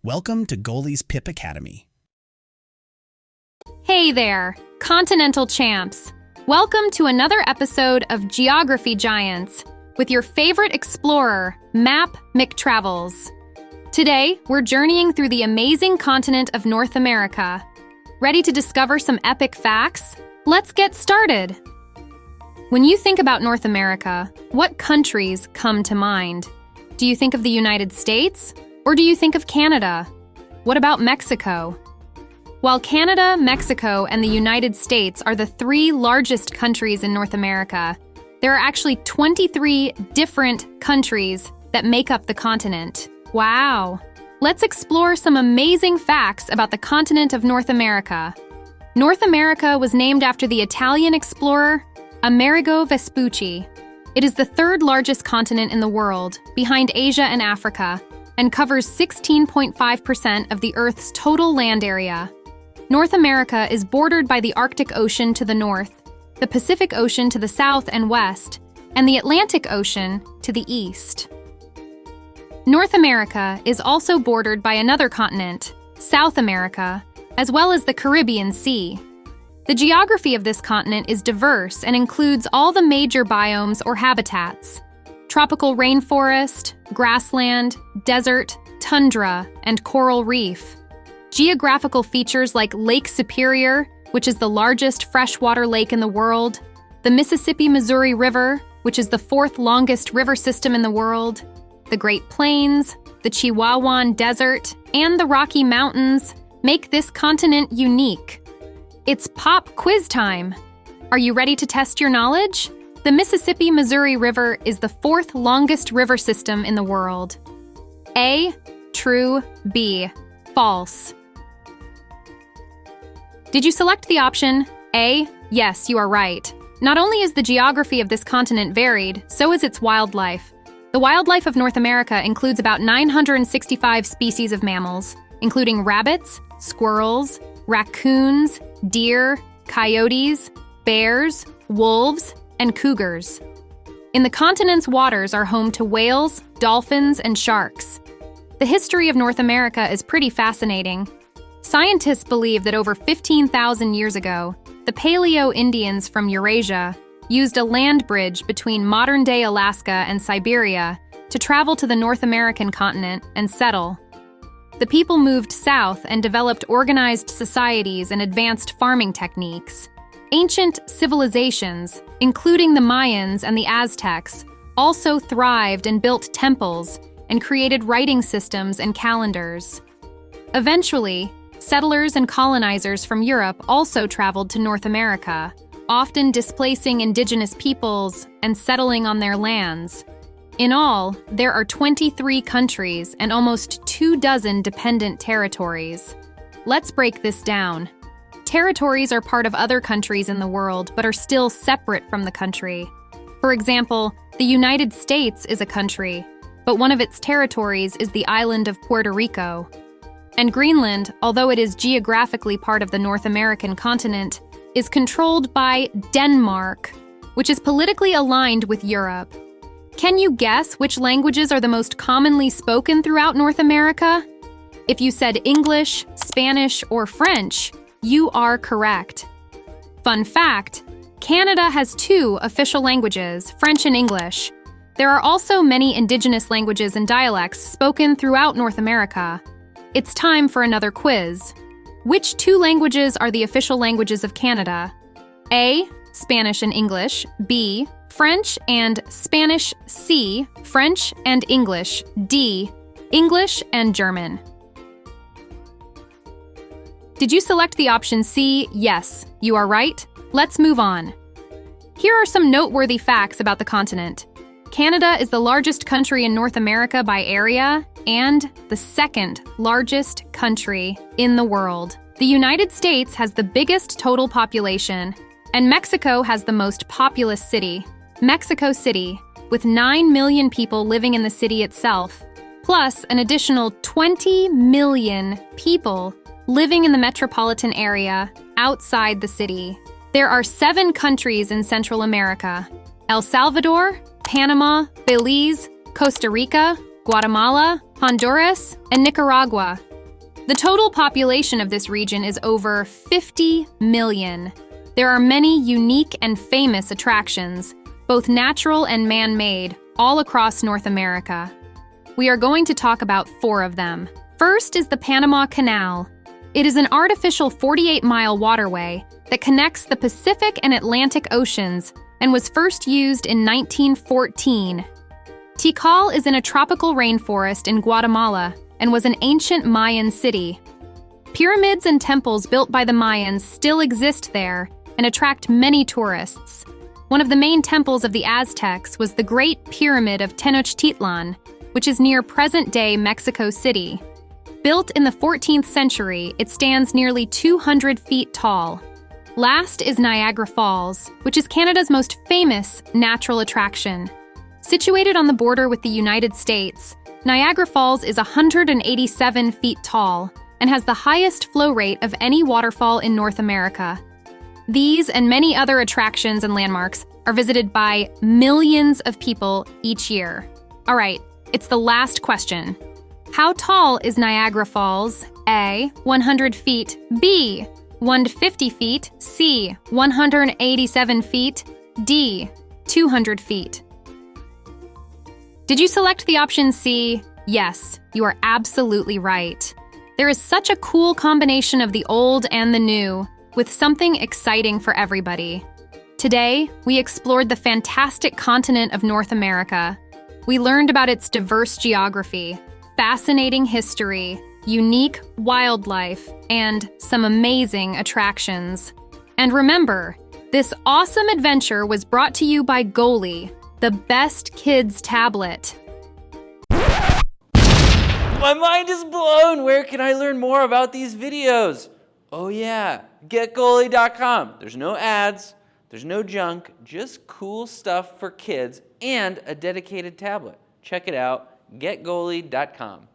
Welcome to Goalie's Pip Academy. Hey there, Continental champs. Welcome to another episode of Geography Giants with your favorite explorer, Map McTravels. Today, we're journeying through the amazing continent of North America. Ready to discover some epic facts? Let's get started. When you think about North America, what countries come to mind? Do you think of the United States? Or do you think of Canada? What about Mexico? While Canada, Mexico, and the United States are the three largest countries in North America, there are actually 23 different countries that make up the continent. Wow! Let's explore some amazing facts about the continent of North America. North America was named after the Italian explorer Amerigo Vespucci. It is the third largest continent in the world, behind Asia and Africa, and covers 16.5% of the Earth's total land area. North America is bordered by the Arctic Ocean to the north, the Pacific Ocean to the south and west, and the Atlantic Ocean to the east. North America is also bordered by another continent, South America, as well as the Caribbean Sea. The geography of this continent is diverse and includes all the major biomes or habitats: tropical rainforest, grassland, desert, tundra, and coral reef. Geographical features like Lake Superior, which is the largest freshwater lake in the world, the Mississippi-Missouri River, which is the fourth longest river system in the world, the Great Plains, the Chihuahuan Desert, and the Rocky Mountains make this continent unique. It's pop quiz time. Are you ready to test your knowledge? The Mississippi-Missouri River is the fourth longest river system in the world. A. True. B. False. Did you select the option A? Yes, you are right. Not only is the geography of this continent varied, so is its wildlife. The wildlife of North America includes about 965 species of mammals, including rabbits, squirrels, raccoons, deer, coyotes, bears, wolves, and cougars. In the continent's waters are home to whales, dolphins, and sharks. The history of North America is pretty fascinating. Scientists believe that over 15,000 years ago, the Paleo-Indians from Eurasia used a land bridge between modern-day Alaska and Siberia to travel to the North American continent and settle. The people moved south and developed organized societies and advanced farming techniques. Ancient civilizations, including the Mayans and the Aztecs, also thrived and built temples and created writing systems and calendars. Eventually, settlers and colonizers from Europe also traveled to North America, often displacing indigenous peoples and settling on their lands. In all, there are 23 countries and almost 24 dependent territories. Let's break this down. Territories are part of other countries in the world but are still separate from the country. For example, the United States is a country, but one of its territories is the island of Puerto Rico. And Greenland, although it is geographically part of the North American continent, is controlled by Denmark, which is politically aligned with Europe. Can you guess which languages are the most commonly spoken throughout North America? If you said English, Spanish, or French, you are correct. Fun fact, Canada has two official languages, French and English. There are also many indigenous languages and dialects spoken throughout North America. It's time for another quiz. Which two languages are the official languages of Canada? A. Spanish and English. B. French and Spanish. C. French and English. D. English and German. Did you select the option C? Yes, you are right. Let's move on. Here are some noteworthy facts about the continent. Canada is the largest country in North America by area and the second largest country in the world. The United States has the biggest total population, and Mexico has the most populous city, Mexico City, with 9 million people living in the city itself, plus an additional 20 million people living in the metropolitan area outside the city. There are 7 countries in Central America: El Salvador, Panama, Belize, Costa Rica, Guatemala, Honduras, and Nicaragua. The total population of this region is over 50 million. There are many unique and famous attractions, both natural and man-made, all across North America. We are going to talk about 4 of them. First is the Panama Canal. It is an artificial 48-mile waterway that connects the Pacific and Atlantic Oceans and was first used in 1914. Tikal is in a tropical rainforest in Guatemala and was an ancient Mayan city. Pyramids and temples built by the Mayans still exist there and attract many tourists. One of the main temples of the Aztecs was the Great Pyramid of Tenochtitlan, which is near present-day Mexico City. Built in the 14th century, it stands nearly 200 feet tall. Last is Niagara Falls, which is Canada's most famous natural attraction. Situated on the border with the United States, Niagara Falls is 187 feet tall and has the highest flow rate of any waterfall in North America. These and many other attractions and landmarks are visited by millions of people each year. All right, it's the last question. How tall is Niagara Falls? A, 100 feet, B, 150 feet, C, 187 feet, D, 200 feet. Did you select the option C? Yes, you are absolutely right. There is such a cool combination of the old and the new, with something exciting for everybody. Today, we explored the fantastic continent of North America. We learned about its diverse geography, fascinating history, unique wildlife, and some amazing attractions. And remember, this awesome adventure was brought to you by Goalie, the best kids tablet. My mind is blown! Where can I learn more about these videos? Oh yeah, getgoalie.com. There's no ads, there's no junk, just cool stuff for kids and a dedicated tablet. Check it out, getgoalie.com.